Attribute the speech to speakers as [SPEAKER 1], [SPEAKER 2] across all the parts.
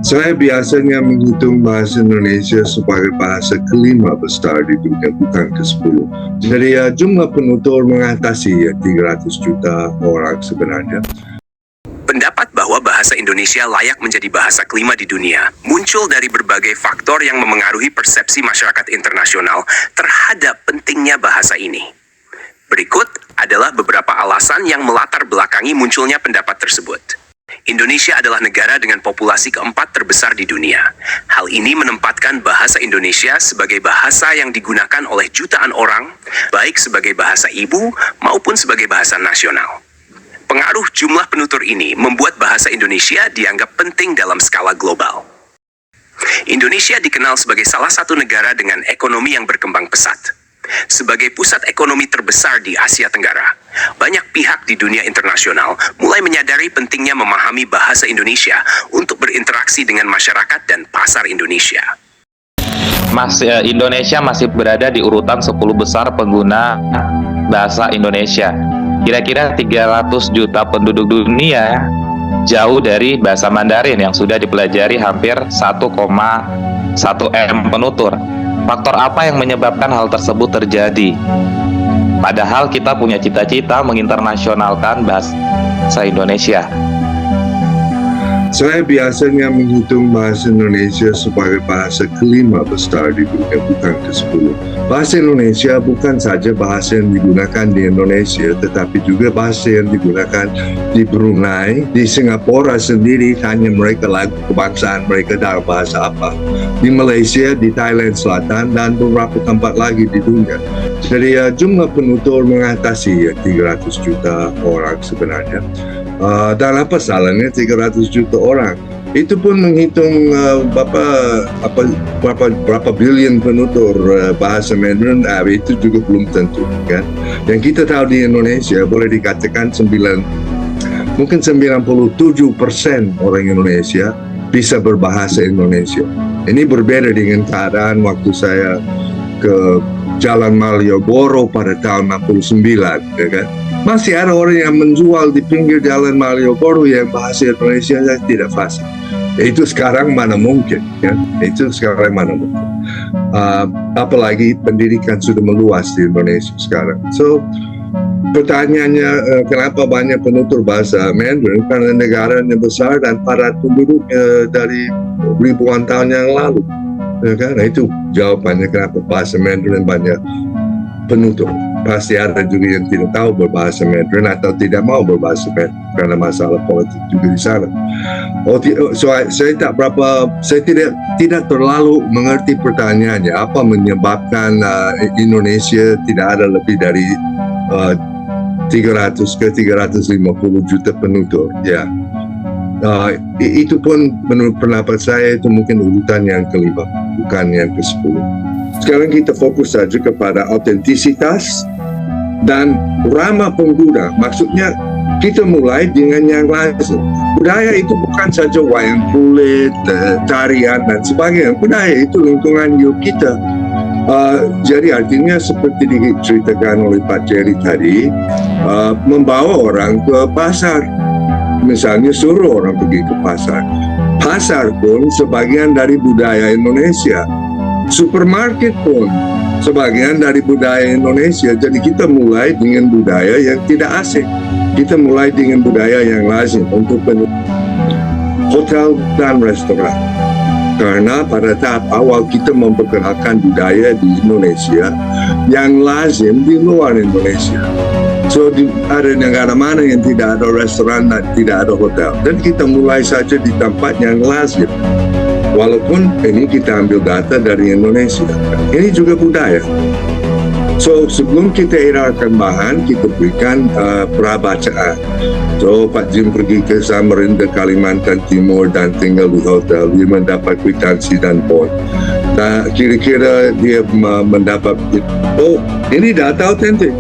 [SPEAKER 1] Saya biasanya menghitung bahasa Indonesia sebagai bahasa kelima besar di dunia, bukan ke-10. Jadi jumlah penutur mengatasi 300 juta orang sebenarnya.
[SPEAKER 2] Pendapat bahwa bahasa Indonesia layak menjadi bahasa kelima di dunia muncul dari berbagai faktor yang memengaruhi persepsi masyarakat internasional terhadap pentingnya bahasa ini. Berikut adalah beberapa alasan yang melatar belakangi munculnya pendapat tersebut. Indonesia adalah negara dengan populasi keempat terbesar di dunia. Hal ini menempatkan bahasa Indonesia sebagai bahasa yang digunakan oleh jutaan orang, baik sebagai bahasa ibu maupun sebagai bahasa nasional. Pengaruh jumlah penutur ini membuat bahasa Indonesia dianggap penting dalam skala global. Indonesia dikenal sebagai salah satu negara dengan ekonomi yang berkembang pesat. Sebagai pusat ekonomi terbesar di Asia Tenggara, banyak pihak di dunia internasional mulai menyadari pentingnya memahami bahasa Indonesia untuk berinteraksi dengan masyarakat dan pasar Indonesia.
[SPEAKER 3] Indonesia masih berada di urutan 10 besar pengguna bahasa Indonesia. Kira-kira 300 juta penduduk dunia jauh dari bahasa Mandarin yang sudah dipelajari hampir 1,1 M penutur. Faktor apa yang menyebabkan hal tersebut terjadi? Padahal kita punya cita-cita menginternasionalkan bahasa Indonesia.
[SPEAKER 1] Saya biasanya menghitung bahasa Indonesia sebagai bahasa kelima besar di dunia, bukan ke-10. Bahasa Indonesia bukan saja bahasa yang digunakan di Indonesia, tetapi juga bahasa yang digunakan di Brunei, di Singapura sendiri, hanya mereka lagu kebangsaan mereka dalam bahasa apa. Di Malaysia, di Thailand Selatan, dan beberapa tempat lagi di dunia. Jadi jumlah penutur mengatasi 300 juta orang sebenarnya. Dan apa salahnya 300 juta orang? Itu pun menghitung berapa bilion penutur bahasa Mandarin, itu juga belum tentu, kan? Yang kita tahu di Indonesia boleh dikatakan mungkin 97% orang Indonesia bisa berbahasa Indonesia. Ini berbeda dengan keadaan waktu saya ke Jalan Malioboro pada tahun 69, ya kan? Masih ada orang yang menjual di pinggir Jalan Malioboro yang bahasa Indonesia tidak fasih. Itu sekarang mana mungkin, kan? Itu sekarang mana mungkin. Apalagi pendidikan sudah meluas di Indonesia sekarang. So, pertanyaannya kenapa banyak penutur bahasa Mandarin? Karena negaranya besar dan padat penduduknya dari ribuan tahun yang lalu. Ya kan? Nah, itu jawabannya kenapa bahasa Mandarin banyak penutur. Pasti ada juga yang tidak tahu berbahasa Mandarin atau tidak mau berbahasa Mandarin karena masalah politik juga di sana. Saya tidak terlalu mengerti pertanyaannya. Apa menyebabkan Indonesia tidak ada lebih dari 300 ke 350 juta penutur? Ya. Itu pun menurut pendapat saya itu mungkin urutan yang kelima, bukan yang ke-10. Sekarang kita fokus saja kepada autentisitas dan ramah pengguna. Maksudnya kita mulai dengan yang lazim. Budaya itu bukan saja wayang kulit, tarian dan sebagainya. Budaya itu lingkungan hidup kita. Jadi artinya seperti diceritakan oleh Pak Jerry tadi, membawa orang ke pasar. Misalnya suruh orang pergi ke pasar. Pasar pun sebagian dari budaya Indonesia. Supermarket pun sebagian dari budaya Indonesia. Jadi kita mulai dengan budaya yang tidak asing. Kita mulai dengan budaya yang lazim untuk hotel dan restoran. Karena pada tahap awal kita memperkenalkan budaya di Indonesia yang lazim di luar Indonesia. So ada negara mana yang tidak ada restoran dan tidak ada hotel. Dan kita mulai saja di tempat yang lazim. Walaupun ini kita ambil data dari Indonesia. Ini juga budaya. So sebelum kita edarkan bahan, kita berikan prabacaan. So Pak Jim pergi ke Samarinda, Kalimantan Timur dan tinggal di hotel. Dia mendapat kwitansi dan pon. Kira-kira dia mendapat, ini data autentik.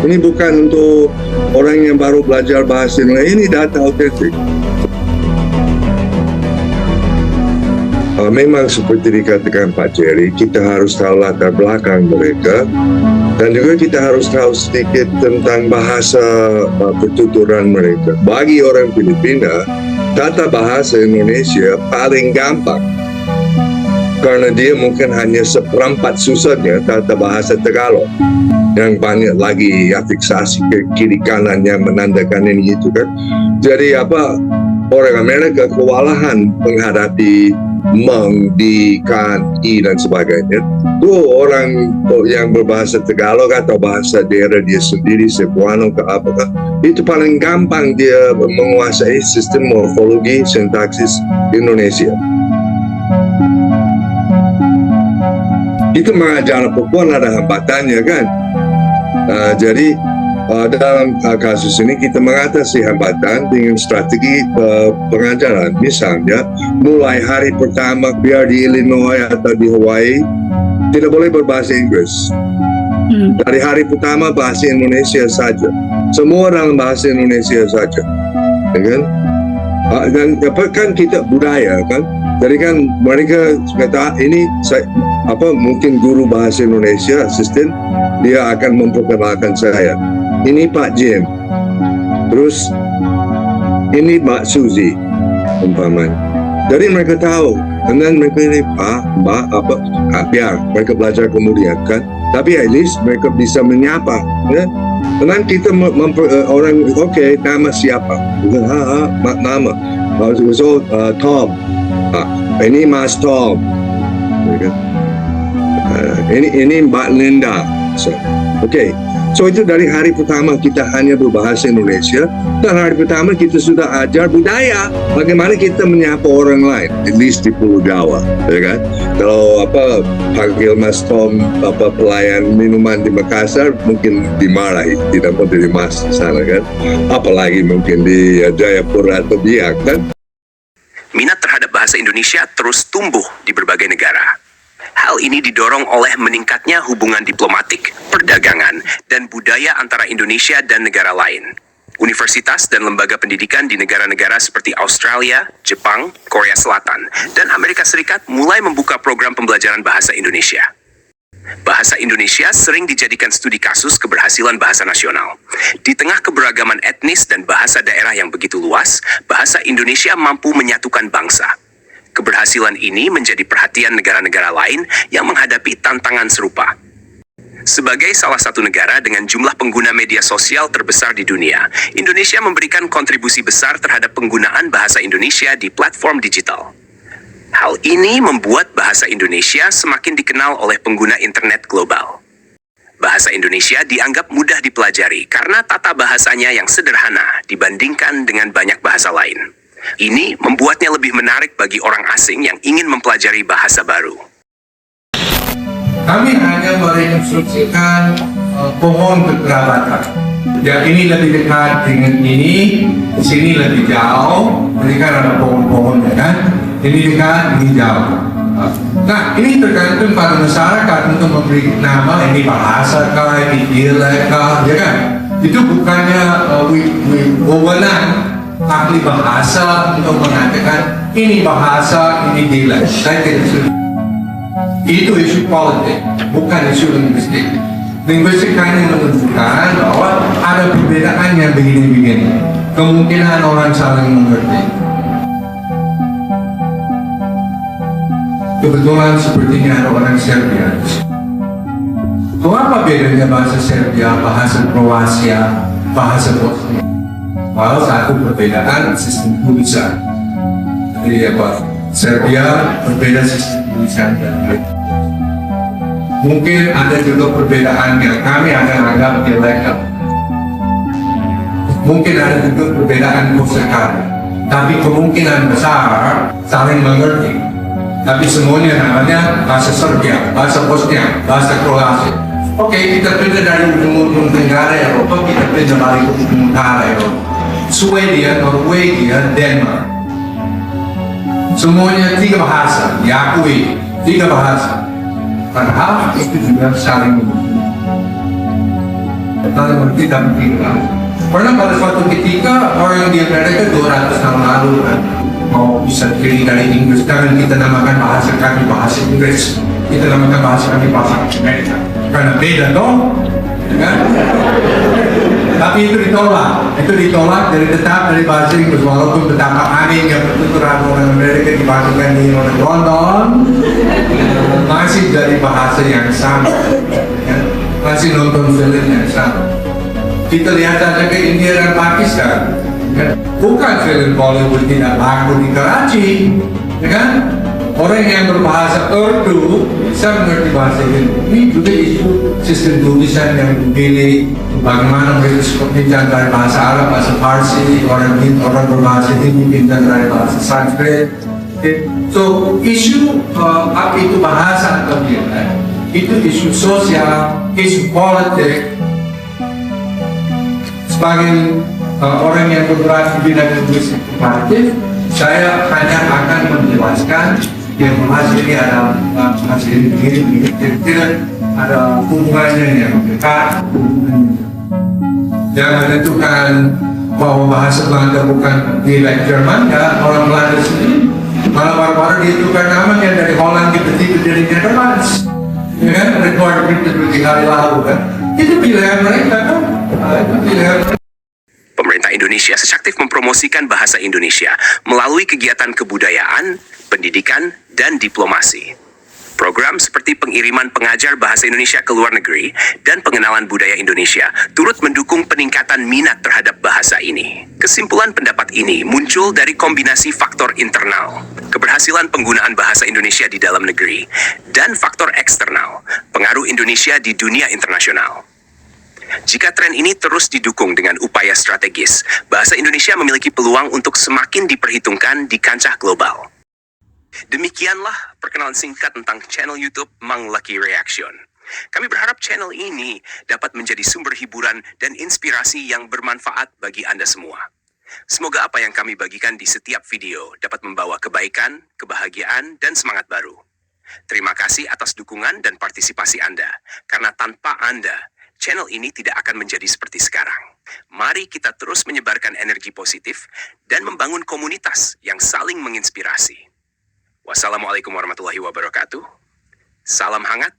[SPEAKER 1] Ini bukan untuk orang yang baru belajar bahasa Indonesia. Ini data autentik. Memang seperti dikatakan Pak Jerry, kita harus tahu latar belakang mereka dan juga kita harus tahu sedikit tentang bahasa pertuturan mereka. Bagi orang Filipina, tata bahasa Indonesia paling gampang. Karena dia mungkin hanya seperempat susahnya tata bahasa Tagalog. Yang banyak lagi afiksasi ke kiri kanan yang menandakan ini itu kan. Jadi orang Amerika kewalahan menghadapi meng, di, kan, i dan sebagainya. Tuh orang yang berbahasa Tagalog atau bahasa daerah dia sendiri, Cebuano ke apakah, itu paling gampang dia menguasai sistem morfologi sintaksis Indonesia. Itu mengajar Papua ada hambatannya kan. Jadi dalam kasus ini kita mengatasi hambatan dengan strategi pengajaran. Misalnya mulai hari pertama biar di Illinois atau di Hawaii tidak boleh berbahasa Inggris. Dari hari pertama bahasa Indonesia saja. Semua dalam bahasa Indonesia saja. Ya kan? Dan kan kita budaya kan. Jadi kan mereka kata ini mungkin guru bahasa Indonesia asisten dia akan memperkenalkan saya. Ini Pak Jim. Terus ini Mbak Suzy umpamanya. Jadi mereka tahu. Dan mereka ini biar mereka belajar kemudian kan. Tapi at least mereka bisa menyapa. Ya? Dan kita orang nama siapa? Nama. So Tom. Ini Mas Tom. Ini Mbak Linda. So itu dari hari pertama kita hanya berbahasa Indonesia, dan hari pertama kita sudah ajar budaya. Bagaimana kita menyapa orang lain, at least di Pulau Jawa, ya kan? Kalau panggil Mas Tom pelayan minuman di Makassar, mungkin dimarahi, tidak mau jadi Mas di sana kan? Apalagi mungkin di Jayapura atau Biak kan?
[SPEAKER 2] Minat terhadap bahasa Indonesia terus tumbuh di berbagai negara. Hal ini didorong oleh meningkatnya hubungan diplomatik, perdagangan, dan budaya antara Indonesia dan negara lain. Universitas dan lembaga pendidikan di negara-negara seperti Australia, Jepang, Korea Selatan, dan Amerika Serikat mulai membuka program pembelajaran bahasa Indonesia. Bahasa Indonesia sering dijadikan studi kasus keberhasilan bahasa nasional. Di tengah keberagaman etnis dan bahasa daerah yang begitu luas, bahasa Indonesia mampu menyatukan bangsa. Keberhasilan ini menjadi perhatian negara-negara lain yang menghadapi tantangan serupa. Sebagai salah satu negara dengan jumlah pengguna media sosial terbesar di dunia, Indonesia memberikan kontribusi besar terhadap penggunaan bahasa Indonesia di platform digital. Hal ini membuat bahasa Indonesia semakin dikenal oleh pengguna internet global. Bahasa Indonesia dianggap mudah dipelajari karena tata bahasanya yang sederhana dibandingkan dengan banyak bahasa lain. Ini membuatnya lebih menarik bagi orang asing yang ingin mempelajari bahasa baru.
[SPEAKER 4] Kami hanya menginstruksikan pohon kekerabatan. Ya, ini lebih dekat dengan ini, di sini lebih jauh. Jadi kan ada pohon-pohonnya kan. Ini dekat, ini jauh. Nah, ini tergantung pada masyarakat untuk memberi nama. Ini bahasa kah, ini dialek kah, ya kan? Itu bukannya wewenang ahli bahasa untuk mengatakan ini bahasa, ini dialek. Saya tidak setuju. Itu isu politik, bukan isu linguistik. Linguistik hanya menunjukkan bahwa ada perbedaan yang begini-begini. Kemungkinan orang saling mengerti. Kebetulan sepertinya ada orang Serbia. Apa bedanya bahasa Serbia, bahasa Kroasia, bahasa Bosnia? Kalau satu perbedaan sistem tulisan. Jadi Serbia berbeda sistem tulisan dan mungkin ada juga perbedaan yang kami akan anggap dialekal. Mungkin ada juga perbedaan kosakata, tapi kemungkinan besar saling mengerti. Tapi semuanya namanya bahasa Serbia, bahasa Bosnia, bahasa Kroasia. Oke, kita pindah dari ujung-ujung negara Eropa, kita pindah dari ujung utara Eropa. Swedia, Norwegia, Denmark. Semuanya 3 bahasa, diakui 3 bahasa. Padahal itu juga saling mengerti. Saling mengerti dan berpikir. Karena pada suatu ketika orang di Amerika 200 tahun lalu kan, mau bisa pilih dari Inggris, jangan kita namakan bahasa kami bahasa Inggris, kita namakan bahasa kami bahasa Amerika. Karena beda dong, ya kan? Tapi itu ditolak dari bahasa Inggris, walaupun betapa aneh yang pertuturan orang Amerika dibandingkan di London, masih dari bahasa yang sama, ya. Masih nonton film yang sama. Kita lihat saja ke India dan Pakistan, ya. Bukan film Bollywood tidak laku di Karachi, ya kan? Orang yang berbahasa Urdu bisa mengerti bahasa Hindu. Ini juga isu sistem tulisan yang dipilih, bagaimana mereka pintar dari bahasa Arab, bahasa Parsi, orang berbahasa Hindu pintar dari bahasa Sanskrit. So, isu apa itu bahasa atau tidak, itu isu sosial, isu politik. Sebagai orang yang bergerak di bidang linguistik komparatif, saya hanya akan menjelaskan yang bahasa ini ada bahasa ini begini, tidak ada hubungannya yang dekat. Jangan menentukan bahwa bahasa Belanda bukan dialek Jerman, ya orang Belanda sendiri malah baru-baru ditentukan namanya dari Holland tiba-tiba dari Netherlands, ya kan? Rekor berita hari lalu kan? Itu pilihan mereka kan? Itu pilihan.
[SPEAKER 2] Pemerintah Indonesia seaktif mempromosikan bahasa Indonesia melalui kegiatan kebudayaan, pendidikan, dan diplomasi. Program seperti pengiriman pengajar bahasa Indonesia ke luar negeri dan pengenalan budaya Indonesia turut mendukung peningkatan minat terhadap bahasa ini. Kesimpulan pendapat ini muncul dari kombinasi faktor internal, keberhasilan penggunaan bahasa Indonesia di dalam negeri, dan faktor eksternal, pengaruh Indonesia di dunia internasional. Jika tren ini terus didukung dengan upaya strategis, bahasa Indonesia memiliki peluang untuk semakin diperhitungkan di kancah global. Demikianlah perkenalan singkat tentang channel YouTube Mang Lucky Reaction. Kami berharap channel ini dapat menjadi sumber hiburan dan inspirasi yang bermanfaat bagi Anda semua. Semoga apa yang kami bagikan di setiap video dapat membawa kebaikan, kebahagiaan, dan semangat baru. Terima kasih atas dukungan dan partisipasi Anda, karena tanpa Anda, channel ini tidak akan menjadi seperti sekarang. Mari kita terus menyebarkan energi positif dan membangun komunitas yang saling menginspirasi. Wassalamualaikum warahmatullahi wabarakatuh. Salam hangat.